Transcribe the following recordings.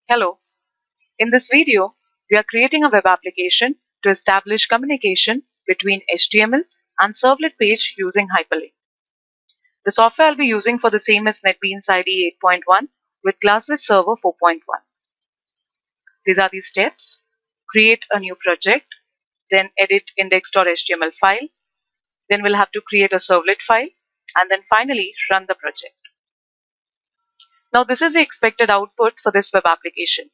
Hello, in this video, we are creating a web application to establish communication between HTML and Servlet page using Hyperlink. The software I'll be using for the same is NetBeans IDE 8.1 with ClassWiz Server 4.1. These are the steps. Create a new project, then edit index.html file, then we'll have to create a servlet file, and then finally run the project. Now this is the expected output for this web application.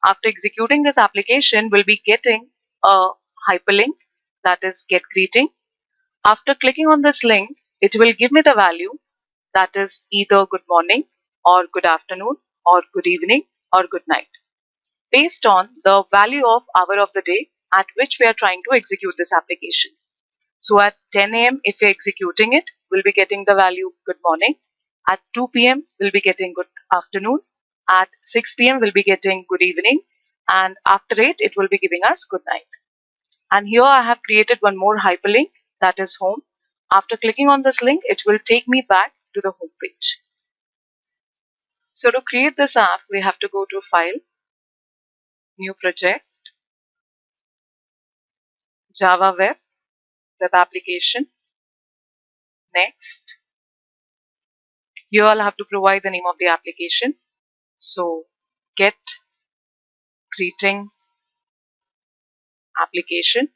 After executing this application, we'll be getting a hyperlink, that is get greeting. After clicking on this link, it will give me the value, that is either good morning or good afternoon or good evening or good night, based on the value of hour of the day at which we are trying to execute this application. So at 10 a.m. if we're executing it, we'll be getting the value good morning. At 2 p.m. we'll be getting good afternoon. At 6 p.m. we'll be getting good evening. And after 8, it will be giving us good night. And here I have created one more hyperlink, that is home. After clicking on this link, it will take me back to the home page. So to create this app, we have to go to File, New Project, Java Web, Web Application, Next. Here I'll have to provide the name of the application. So get greeting application.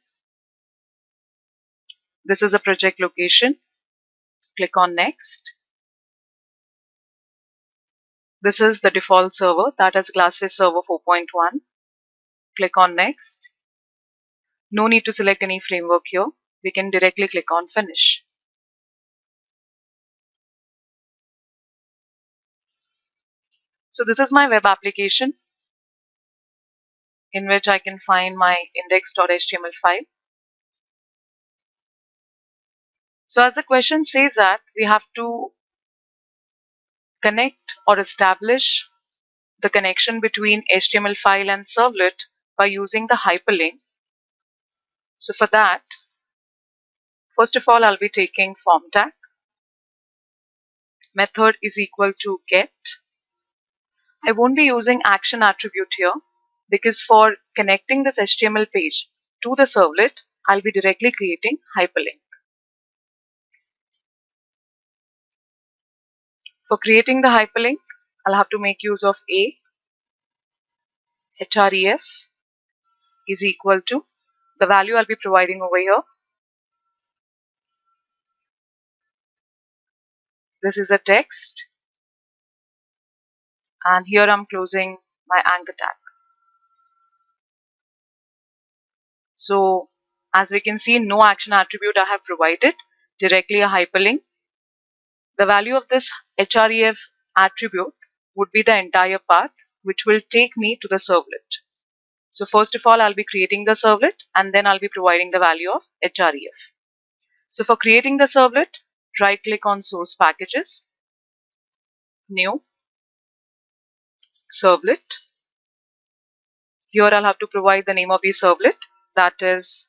This is a project location. Click on next. This is the default server, that is ClassWiz Server 4.1. Click on next. No need to select any framework here. We can directly click on finish. So this is my web application in which I can find my index.html file. So as the question says that we have to connect or establish the connection between HTML file and servlet by using the hyperlink. So for that, first of all, I'll be taking form tag. Method is equal to get. I won't be using action attribute here because for connecting this HTML page to the servlet, I'll be directly creating hyperlink. For creating the hyperlink, I'll have to make use of a href is equal to the value I'll be providing over here. This is a text, and here I'm closing my anchor tag. So as we can see, no action attribute I have provided, directly a hyperlink. The value of this href attribute would be the entire path which will take me to the servlet. So first of all, I'll be creating the servlet and then I'll be providing the value of href. So for creating the servlet, right click on source packages, new, servlet. Here I'll have to provide the name of the servlet, that is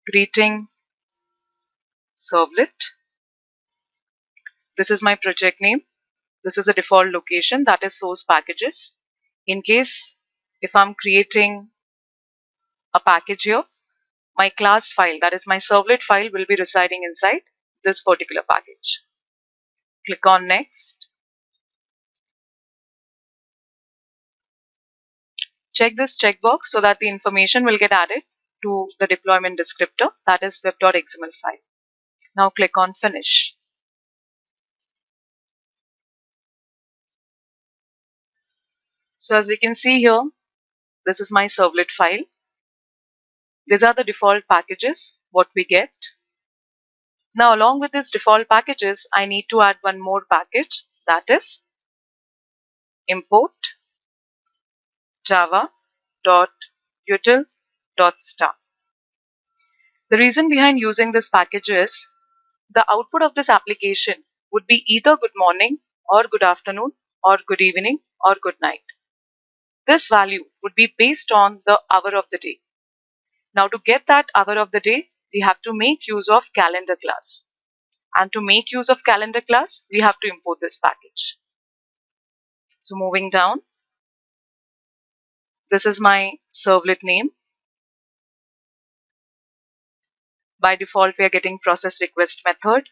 greeting servlet. This is my project name. This is a default location, that is source packages. In case if I'm creating a package here, my class file, that is my servlet file, will be residing inside this particular package. Click on next. Check this checkbox so that the information will get added to the deployment descriptor, that is web.xml file. Now click on finish. So as we can see here, this is my servlet file. These are the default packages what we get. Now along with these default packages, I need to add one more package, that is import java.util.star. The reason behind using this package is the output of this application would be either good morning or good afternoon or good evening or good night. This value would be based on the hour of the day. Now to get that hour of the day, we have to make use of calendar class. And to make use of calendar class, we have to import this package. So moving down, This is my servlet name. By default, we are getting process request method.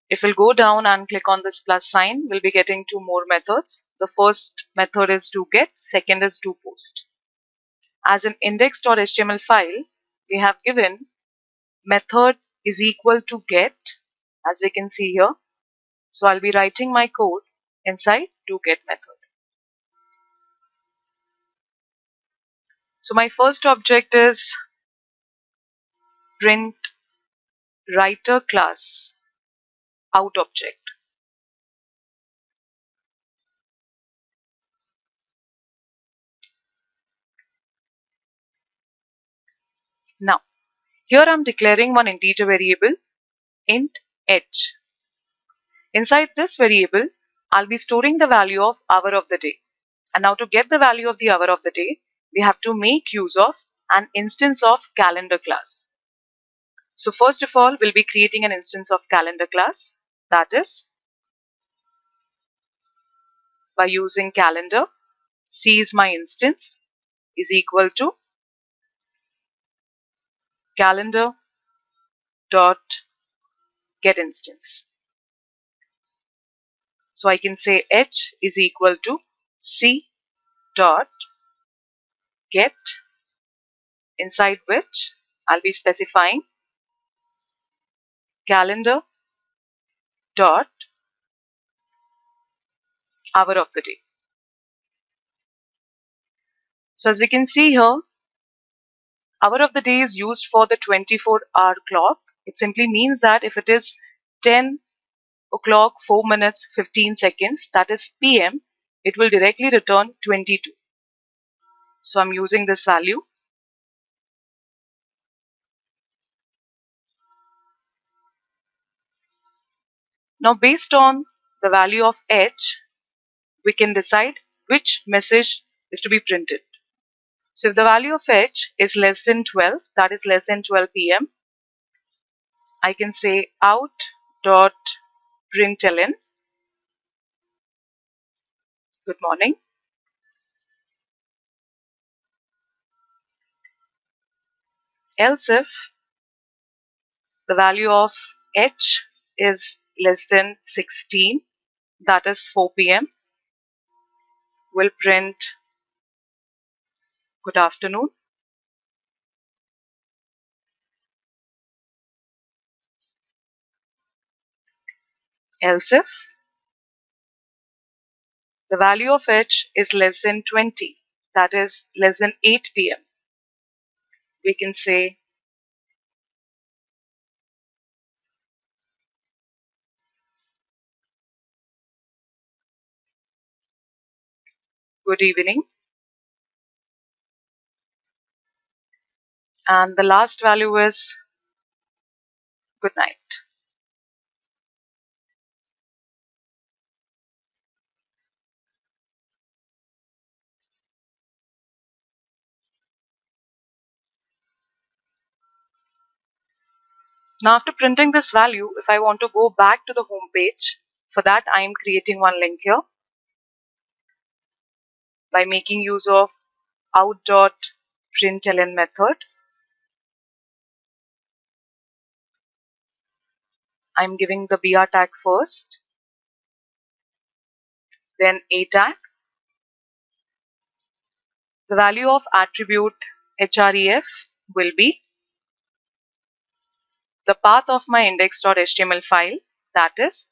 If we'll go down and click on this plus sign, we'll be getting two more methods. The first method is to get, second is to post. As an index.html file, we have given method is equal to get, as we can see here. So I'll be writing my code inside to get method. So my first object is print writer class out object. Now, here I'm declaring one integer variable int h. Inside this variable, I'll be storing the value of hour of the day. And now to get the value of the hour of the day, we have to make use of an instance of calendar class. So first of all, we'll be creating an instance of calendar class. That is, by using calendar, C is my instance, is equal to calendar dot get instance. So I can say h is equal to C dot get, inside which I'll be specifying calendar dot hour of the day. So as we can see here, hour of the day is used for the 24-hour clock. It simply means that if it is 10 o'clock 4 minutes 15 seconds, that is PM, it will directly return 22. So I'm using this value. Now based on the value of h, we can decide which message is to be printed. So if the value of h is less than 12, that is less than 12 PM, I can say out.println good morning. Else if the value of h is less than 16, that is 4 PM, we'll print good afternoon. Else if the value of h is less than 20, that is less than 8 PM, we can say good evening. And the last value is good night. Now after printing this value, if I want to go back to the home page, for that I am creating one link here by making use of out.println method. I'm giving the BR tag first, then A tag. The value of attribute href will be the path of my index.html file. That is,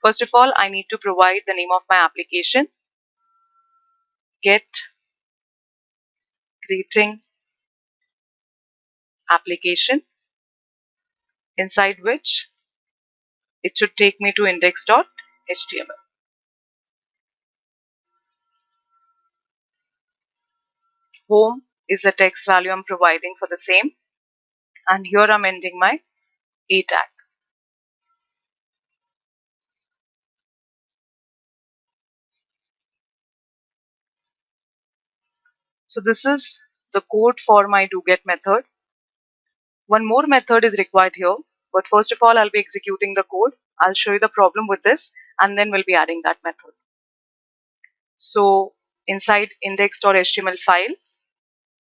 first of all, I need to provide the name of my application, get greeting application, inside which it should take me to index.html. Home is the text value I'm providing for the same, and here I'm ending my A tag. So this is the code for my doGet method. One more method is required here, but first of all I'll be executing the code. I'll show you the problem with this and then we'll be adding that method. So inside index.html file,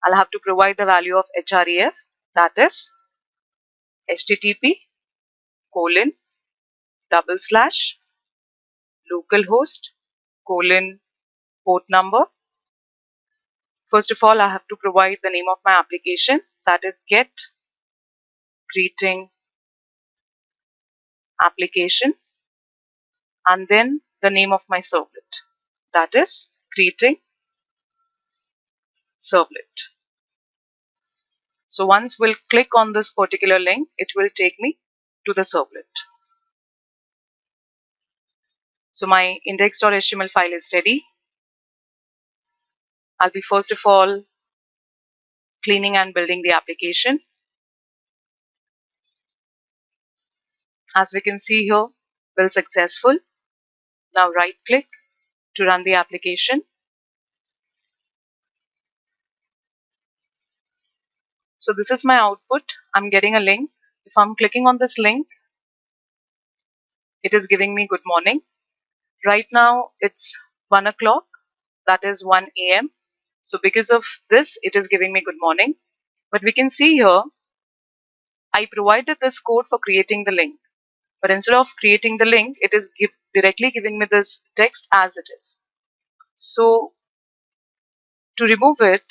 I'll have to provide the value of href, that is http://localhost:/port number. First of all, I have to provide the name of my application, that is get greeting application, and then the name of my servlet, that is greeting servlet. So once we'll click on this particular link, it will take me to the servlet. So my index.html file is ready. I'll be first of all cleaning and building the application. As we can see here, build successful. Now right click to run the application. So this is my output. I'm getting a link. If I'm clicking on this link, it is giving me good morning. Right now it's 1 o'clock, that is 1 a.m. So because of this, it is giving me good morning. But we can see here, I provided this code for creating the link. But instead of creating the link, it is directly giving me this text as it is. So to remove it,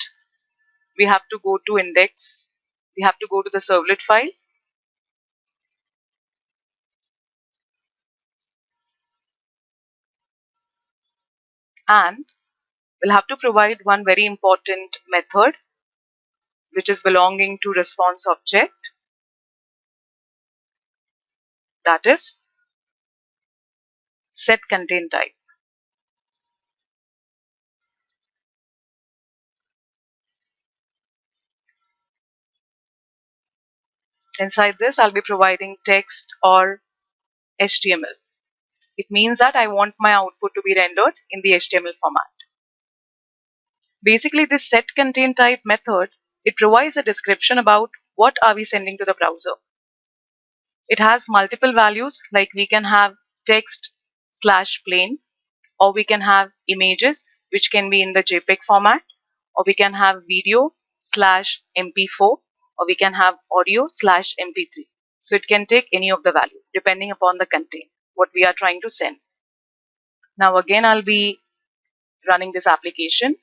we have to go to index. We have to go to the servlet file. And we'll have to provide one very important method, which is belonging to response object, that is set contain type. Inside this, I'll be providing text or HTML. It means that I want my output to be rendered in the HTML format. Basically, this set contain type method, it provides a description about what are we sending to the browser. It has multiple values, like we can have text/plain, or we can have images which can be in the JPEG format, or we can have video/MP4, or we can have audio/MP3. So it can take any of the value depending upon the content, what we are trying to send. Now again, I'll be running this application.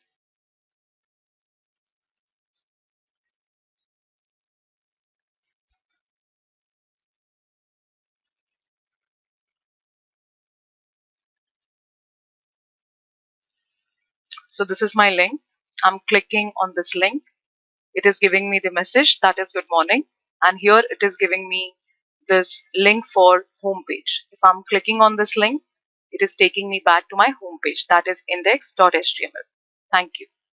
So this is my link. I'm clicking on this link. It is giving me the message that is good morning, and here it is giving me this link for home page. If I'm clicking on this link, it is taking me back to my home page, that is index.html. Thank you.